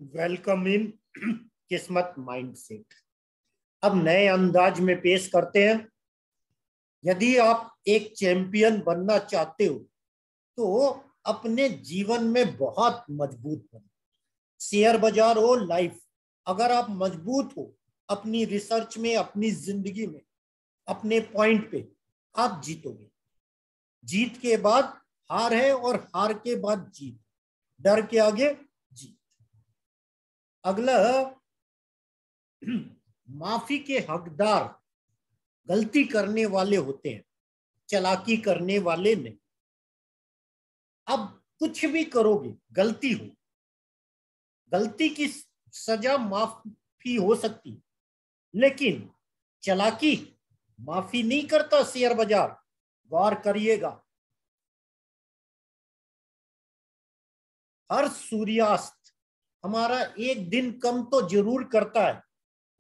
Welcome in किस्मत mindset. अब नए अंदाज में पेश करते हैं। यदि आप एक चैंपियन बनना चाहते हो तो अपने जीवन में बहुत मजबूत बनो। शेयर बाजार हो, लाइफ, अगर आप मजबूत हो अपनी रिसर्च में, अपनी जिंदगी में, अपने पॉइंट पे, आप जीतोगे। जीत के बाद हार है और हार के बाद जीत। डर के आगे जीत। अगला, माफी के हकदार गलती करने वाले होते हैं, चालाकी करने वाले नहीं। अब कुछ भी करोगे, गलती हो, गलती की सजा माफी हो सकती, लेकिन चालाकी माफी नहीं करता शेयर बाजार। गौर करिएगा, हर सूर्यास्त हमारा एक दिन कम तो जरूर करता है,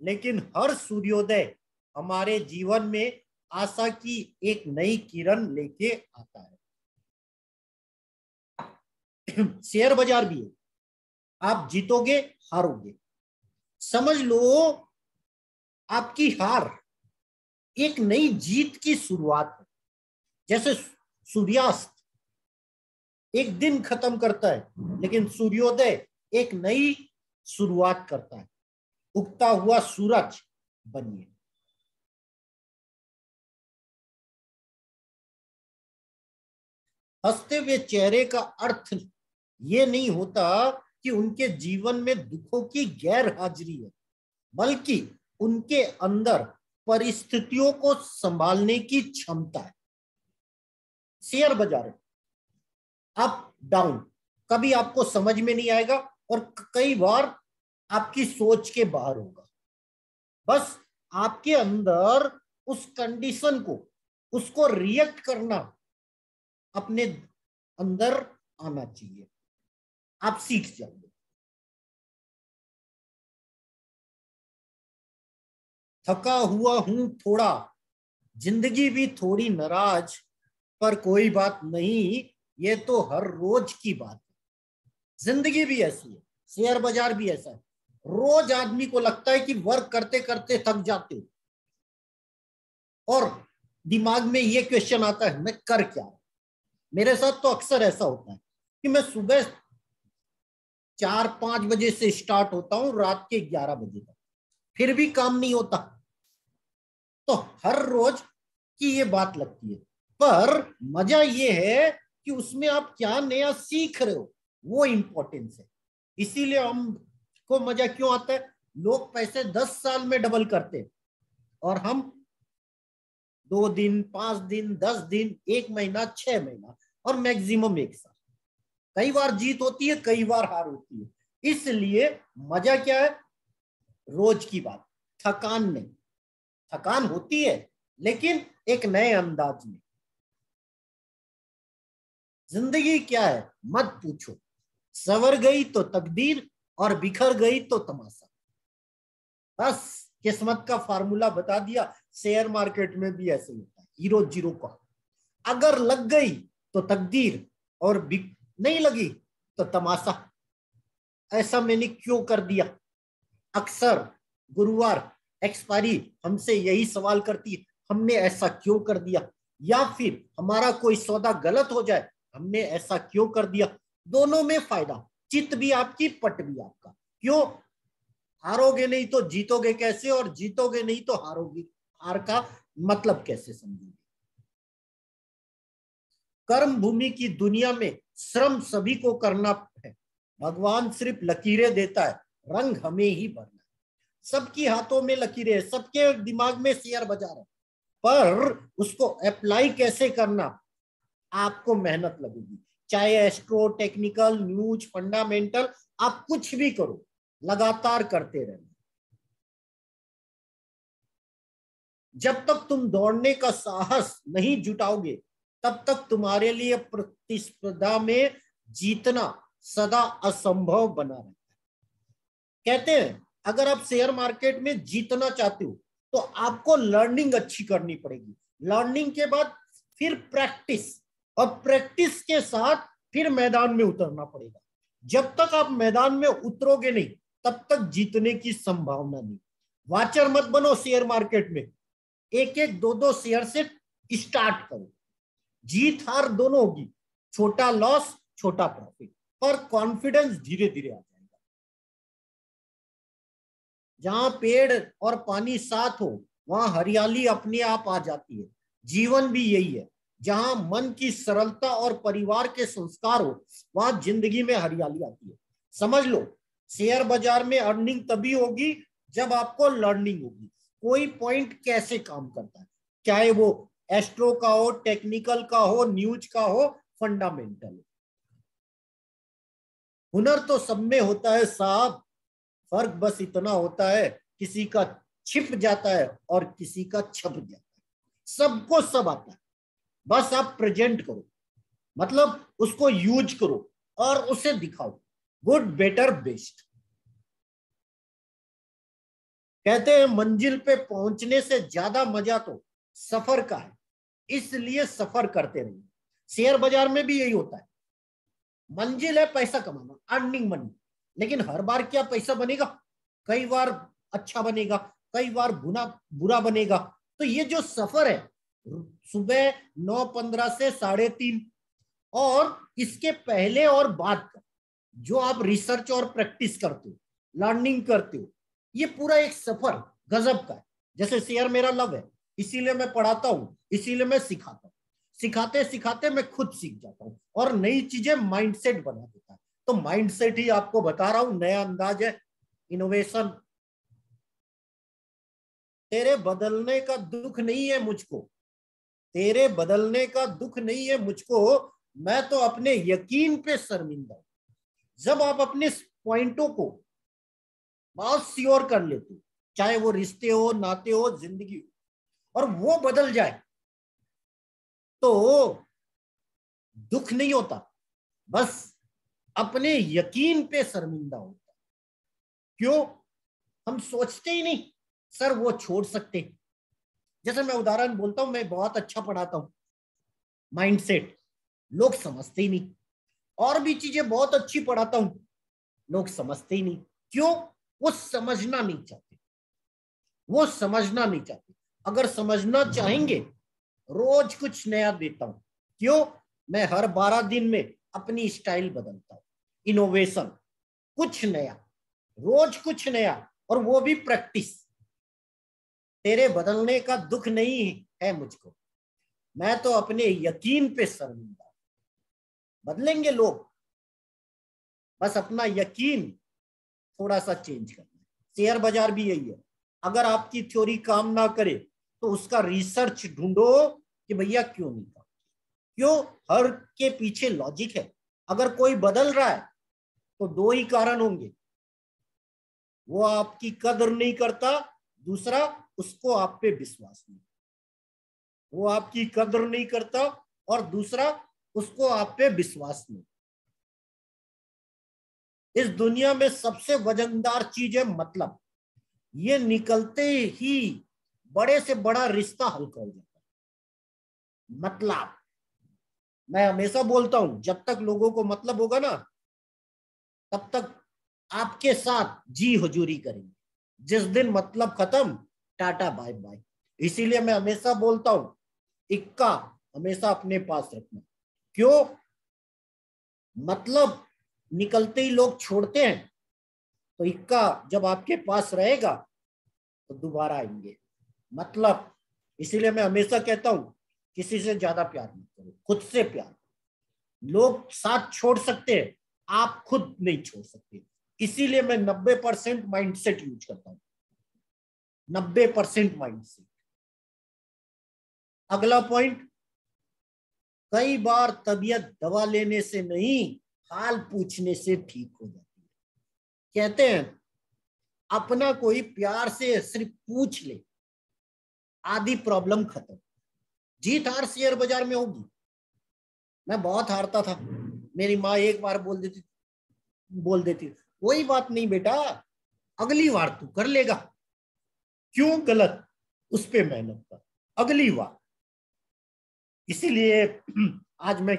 लेकिन हर सूर्योदय हमारे जीवन में आशा की एक नई किरण लेके आता है। शेयर बाजार भी है, आप जीतोगे, हारोगे। समझ लो, आपकी हार एक नई जीत की शुरुआत है। जैसे सूर्यास्त एक दिन खत्म करता है, लेकिन सूर्योदय एक नई शुरुआत करता है। उगता हुआ सूरज बनिए। हंसते हुए चेहरे का अर्थ ये नहीं होता कि उनके जीवन में दुखों की गैर हाजिरी है, बल्कि उनके अंदर परिस्थितियों को संभालने की क्षमता है। शेयर बाजार अप डाउन कभी आपको समझ में नहीं आएगा और कई बार आपकी सोच के बाहर होगा। बस आपके अंदर उस कंडीशन को, उसको रिएक्ट करना अपने अंदर आना चाहिए, आप सीख जाओगे। थका हुआ हूं थोड़ा, जिंदगी भी थोड़ी नाराज, पर कोई बात नहीं, ये तो हर रोज की बात है। जिंदगी भी ऐसी है, शेयर बाजार भी ऐसा है। रोज आदमी को लगता है कि वर्क करते करते थक जाते हो और दिमाग में ये क्वेश्चन आता है, मैं कर क्या। मेरे साथ तो अक्सर ऐसा होता है कि मैं सुबह 4-5 बजे से स्टार्ट होता हूं, रात के 11 बजे तक, फिर भी काम नहीं होता। तो हर रोज की ये बात लगती है, पर मजा ये है कि उसमें आप क्या नया सीख रहे हो, वो इंपॉर्टेंस है। इसीलिए हमको मजा क्यों आता है। लोग पैसे 10 साल में डबल करते हैं और हम 2 दिन, 5 दिन, 10 दिन, 1 महीना, 6 महीना और मैक्सिमम 1 साल। कई बार जीत होती है, कई बार हार होती है। इसलिए मजा क्या है, रोज की बात, थकान नहीं। थकान होती है लेकिन एक नए अंदाज में। जिंदगी क्या है मत पूछो, सवर गई तो तकदीर और बिखर गई तो तमाशा। बस किस्मत का फार्मूला बता दिया। शेयर मार्केट में भी ऐसे होता है, हीरो जीरो का। अगर लग गई तो तकदीर और नहीं लगी तो तमाशा। ऐसा मैंने क्यों कर दिया। अक्सर गुरुवार एक्सपायरी हमसे यही सवाल करती है, हमने ऐसा क्यों कर दिया। या फिर हमारा कोई सौदा गलत हो जाए, हमने ऐसा क्यों कर दिया। दोनों में फायदा, चित भी आपकी, पट भी आपका। क्यों, हारोगे नहीं तो जीतोगे कैसे, और जीतोगे नहीं तो हारोगे, हार का मतलब कैसे समझोगे। कर्म भूमि की दुनिया में श्रम सभी को करना है, भगवान सिर्फ लकीरें देता है, रंग हमें ही भरना है। सबकी हाथों में लकीरें है, सबके दिमाग में शेयर बाजार है, पर उसको अप्लाई कैसे करना, आपको मेहनत लगेगी। चाहे एस्ट्रो, टेक्निकल, न्यूज, फंडामेंटल, आप कुछ भी करो, लगातार करते रहना। जब तक तुम दौड़ने का साहस नहीं जुटाओगे, तब तक तुम्हारे लिए प्रतिस्पर्धा में जीतना सदा असंभव बना रहता है। कहते हैं अगर आप शेयर मार्केट में जीतना चाहते हो तो आपको लर्निंग अच्छी करनी पड़ेगी। लर्निंग के बाद फिर प्रैक्टिस, और प्रैक्टिस के साथ फिर मैदान में उतरना पड़ेगा। जब तक आप मैदान में उतरोगे नहीं तब तक जीतने की संभावना नहीं। वाचर मत बनो शेयर मार्केट में, एक एक दो दो शेयर से स्टार्ट करो, जीत हार दोनों होगी, छोटा लॉस छोटा प्रॉफिट, पर कॉन्फिडेंस धीरे धीरे आ जाएगा। जहां पेड़ और पानी साथ हो वहां हरियाली अपने आप आ जाती है। जीवन भी यही है, जहां मन की सरलता और परिवार के संस्कार हो वहां जिंदगी में हरियाली आती है। समझ लो, शेयर बाजार में अर्निंग तभी होगी जब आपको लर्निंग होगी, कोई पॉइंट कैसे काम करता है, चाहे वो एस्ट्रो का हो, टेक्निकल का हो, न्यूज का हो, फंडामेंटल। हुनर तो सब में होता है साहब, फर्क बस इतना होता है किसी का छिप जाता है और किसी का छप जाता है। सबको सब आता है, बस आप प्रेजेंट करो, मतलब उसको यूज करो और उसे दिखाओ। Good better best. कहते हैं मंजिल पे पहुंचने से ज्यादा मजा तो सफर का है, इसलिए सफर करते रहिए। शेयर बाजार में भी यही होता है, मंजिल है पैसा कमाना, अर्निंग मनी, लेकिन हर बार क्या पैसा बनेगा? कई बार अच्छा बनेगा, कई बार बुरा बनेगा। तो ये जो सफर है सुबह 9:15 से 3:30 और इसके पहले और बाद का जो आप रिसर्च और प्रैक्टिस करते हो, लर्निंग करते हो, ये पूरा एक सफर गजब का है। जैसे शेयर मेरा लव है, इसीलिए मैं पढ़ाता हूं, इसीलिए मैं सिखाता हूं, सिखाते सिखाते मैं खुद सीख जाता हूं और नई चीजें माइंडसेट बना देता है। तो माइंडसेट ही आपको बता रहा हूं, नया अंदाज है, इनोवेशन। तेरे बदलने का दुख नहीं है मुझको, तेरे बदलने का दुख नहीं है मुझको, मैं तो अपने यकीन पे शर्मिंदा हूं। जब आप अपने पॉइंटों को बहुत श्योर कर लेते हो, चाहे वो रिश्ते हो, नाते हो, जिंदगी हो, और वो बदल जाए तो दुख नहीं होता, बस अपने यकीन पे शर्मिंदा होता। क्यों? हम सोचते ही नहीं सर वो छोड़ सकते। जैसे मैं उदाहरण बोलता हूं, मैं बहुत अच्छा पढ़ाता हूं, माइंडसेट, लोग समझते ही नहीं। और भी चीजें बहुत अच्छी पढ़ाता हूं, लोग समझते ही नहीं। क्यों? वो समझना नहीं चाहते, वो समझना नहीं चाहते। अगर समझना चाहेंगे, रोज कुछ नया देता हूं। क्यों? मैं हर 12 दिन में अपनी स्टाइल बदलता हूं, इनोवेशन, कुछ नया, रोज कुछ नया, और वो भी प्रैक्टिस। तेरे बदलने का दुख नहीं है मुझको, मैं तो अपने यकीन पे शर्मिंदा। बदलेंगे लोग, बस अपना यकीन थोड़ा सा चेंज करना है। शेयर बाजार भी यही है, अगर आपकी थ्योरी काम ना करे तो उसका रिसर्च ढूंढो कि भैया क्यों नहीं काम, क्यों? हर के पीछे लॉजिक है। अगर कोई बदल रहा है तो दो ही कारण होंगे, वो आपकी कदर नहीं करता, दूसरा उसको आप पे विश्वास नहीं। वो आपकी कदर नहीं करता और दूसरा उसको आप पे विश्वास नहीं। इस दुनिया में सबसे वजनदार चीज है मतलब, ये निकलते ही बड़े से बड़ा रिश्ता हल्का हो जाता है। मतलब मैं हमेशा बोलता हूं, जब तक लोगों को मतलब होगा ना तब तक आपके साथ जी हुजूरी करेंगे। जिस दिन मतलब खत्म, टाटा बाय बाय। इसीलिए मैं हमेशा बोलता हूं, इक्का हमेशा अपने पास रखना। क्यों? मतलब निकलते ही लोग छोड़ते हैं, तो इक्का जब आपके पास रहेगा तो दोबारा आएंगे। मतलब इसीलिए मैं हमेशा कहता हूं, किसी से ज्यादा प्यार मत करो, खुद से प्यार। लोग साथ छोड़ सकते हैं, आप खुद नहीं छोड़ सकते। इसीलिए मैं 90% माइंडसेट यूज करता हूं, 90% माइंडसेट। अगला पॉइंट, कई बार तबीयत दवा लेने से नहीं, हाल पूछने से ठीक हो जाती है। कहते हैं अपना कोई प्यार से सिर्फ पूछ ले, आधी प्रॉब्लम खत्म। जीत हार शेयर बाजार में होगी। मैं बहुत हारता था, मेरी माँ एक बार बोल देती कोई बात नहीं बेटा, अगली बार तू कर लेगा। क्यों गलत? उस पे मेहनत कर, अगली बार। इसीलिए आज मैं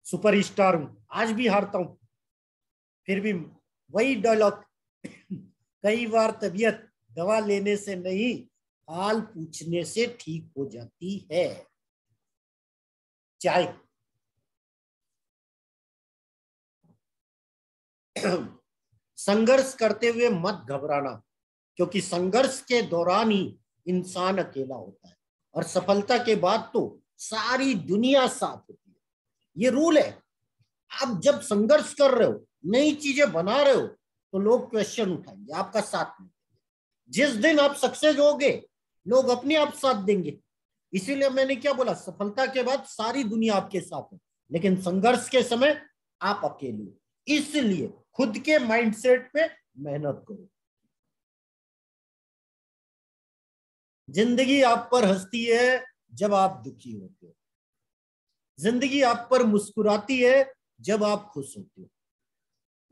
सुपरस्टार हूं, आज भी हारता हूं, फिर भी वही डायलॉग, कई बार तबीयत दवा लेने से नहीं, हाल पूछने से ठीक हो जाती है। चाय संघर्ष करते हुए मत घबराना, क्योंकि संघर्ष के दौरान ही इंसान अकेला होता है, और सफलता के बाद तो सारी दुनिया साथ होती है। ये रूल है। आप जब संघर्ष कर रहे हो, नई चीजें बना रहे हो, तो लोग क्वेश्चन उठाएंगे, आपका साथ नहीं। जिस दिन आप सक्सेस होगे, लोग अपने आप साथ देंगे। इसीलिए मैंने क्या बोला, सफलता के बाद सारी दुनिया आपके साथ है, लेकिन संघर्ष के समय आप अकेले हो। इसलिए खुद के माइंडसेट पे मेहनत करो। जिंदगी आप पर हंसती है जब आप दुखी होते हो, जिंदगी आप पर मुस्कुराती है जब आप खुश होते हो,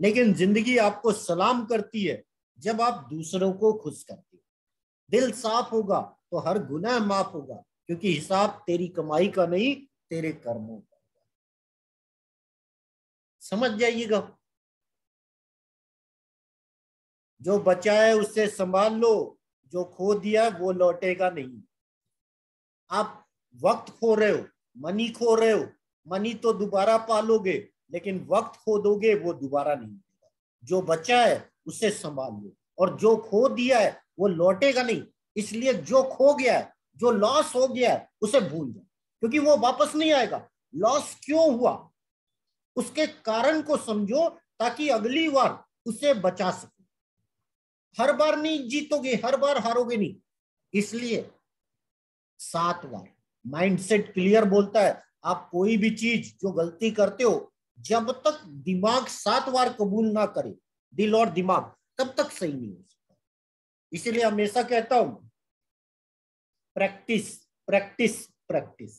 लेकिन जिंदगी आपको सलाम करती है जब आप दूसरों को खुश करते हो। दिल साफ होगा तो हर गुनाह माफ होगा, क्योंकि हिसाब तेरी कमाई का नहीं, तेरे कर्मों का। समझ जाइएगा। जो बचा है उससे संभाल लो, जो खो दिया वो लौटेगा नहीं। आप वक्त खो रहे हो, मनी खो रहे हो, मनी तो दोबारा पालोगे, लेकिन वक्त खो दोगे वो दोबारा नहीं मिलेगा। जो बचा है उसे संभाल लो, और जो खो दिया है वो लौटेगा नहीं। इसलिए जो खो गया है, जो लॉस हो गया है, उसे भूल जाओ, क्योंकि वो वापस नहीं आएगा। लॉस क्यों हुआ, उसके कारण को समझो, ताकि अगली बार उसे बचा सको। हर बार नहीं जीतोगे, हर बार हारोगे नहीं। इसलिए 7 बार माइंडसेट क्लियर बोलता है, आप कोई भी चीज जो गलती करते हो, जब तक दिमाग 7 बार कबूल ना करे, दिल और दिमाग, तब तक सही नहीं हो सकता। इसीलिए हमेशा कहता हूं, practice practice practice,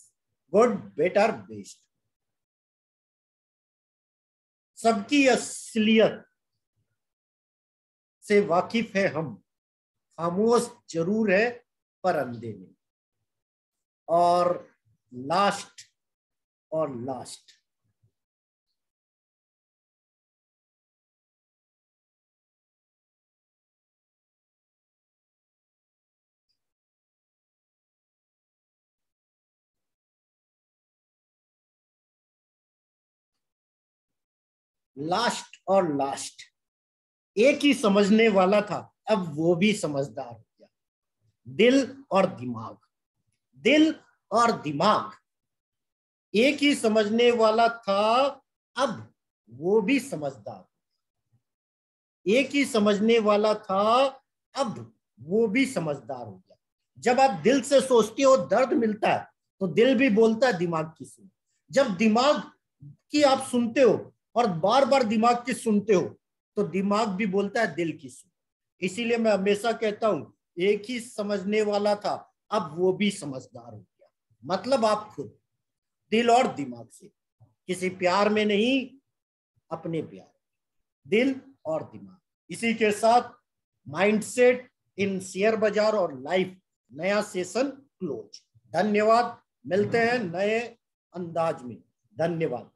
good better best. सबकी असलियत से वाकिफ है हम, खामोश जरूर है पर अंधे नहीं। और लास्ट एक ही समझने वाला था, अब वो भी समझदार हो गया। दिल और दिमाग, दिल और दिमाग, एक ही समझने वाला था, अब वो भी समझदार। एक ही समझने वाला था, अब वो भी समझदार हो गया। जब आप दिल से सोचते हो, दर्द मिलता है, तो दिल भी बोलता है दिमाग की सुन। जब दिमाग की आप सुनते हो और बार बार दिमाग की सुनते हो, तो दिमाग भी बोलता है दिल की सुन। इसीलिए मैं हमेशा कहता हूं, एक ही समझने वाला था, अब वो भी समझदार हो गया। मतलब आप खुद दिल और दिमाग से, किसी प्यार में नहीं, अपने प्यार, दिल और दिमाग। इसी के साथ माइंडसेट इन शेयर बाजार और लाइफ नया सेशन क्लोज। धन्यवाद। मिलते हैं नए अंदाज में। धन्यवाद।